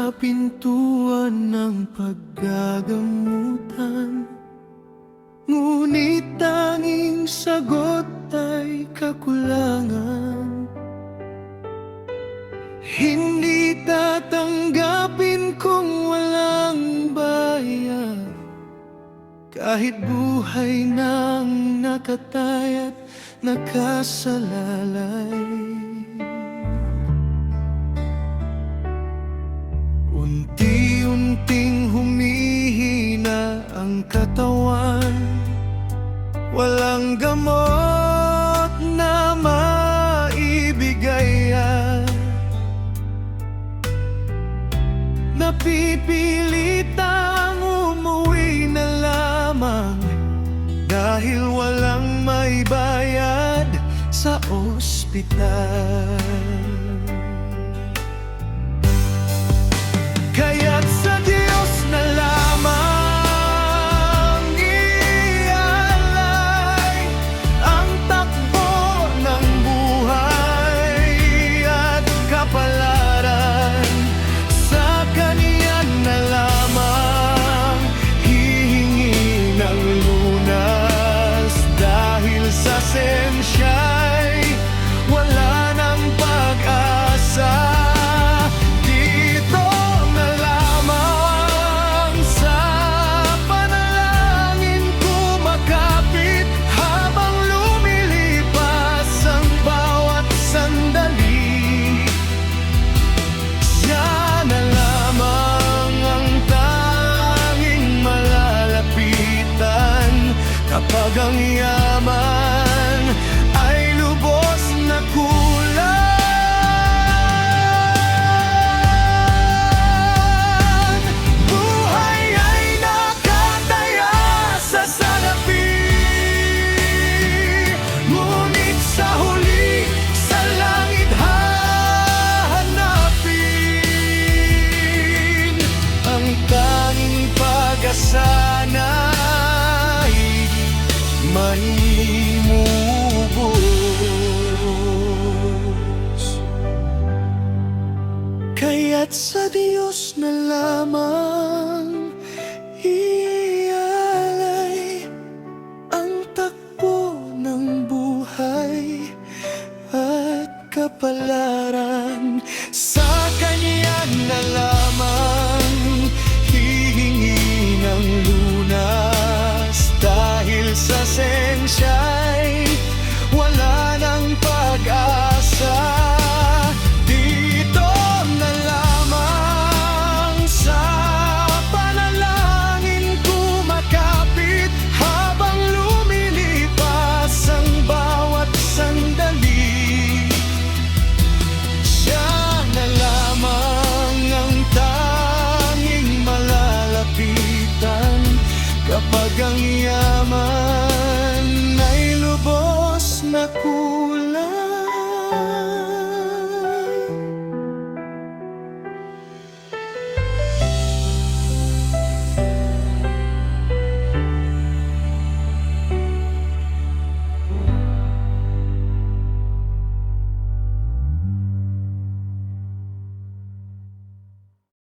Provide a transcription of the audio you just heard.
sa pintuan ng paggagamutan, ngunit tanging sagot ay kakulangan. Hindi tatanggapin kung walang bayad, kahit buhay nang nakatay at nakasalalay. Unti-unting humihina ang katawan, walang gamot na maibigay at napipilitang umuwi na lamang dahil walang maibayad sa ospital. Kaya't sa Diyos na lamang ialay ang takbo ng buhay at kapalaran. Sa Kanya na lamang hihingi ng lunas, dahil sa sensya'y wala nang pag-asa. Kapag ang yaman ay lubos na kulang, buhay ay nakataya sa salapi, ngunit sa huli sa langit hahanapin ang tanging pag-asa na mahimubos. Kaya't sa Diyos na lamang ialay ang takbo ng buhay at kapalaran.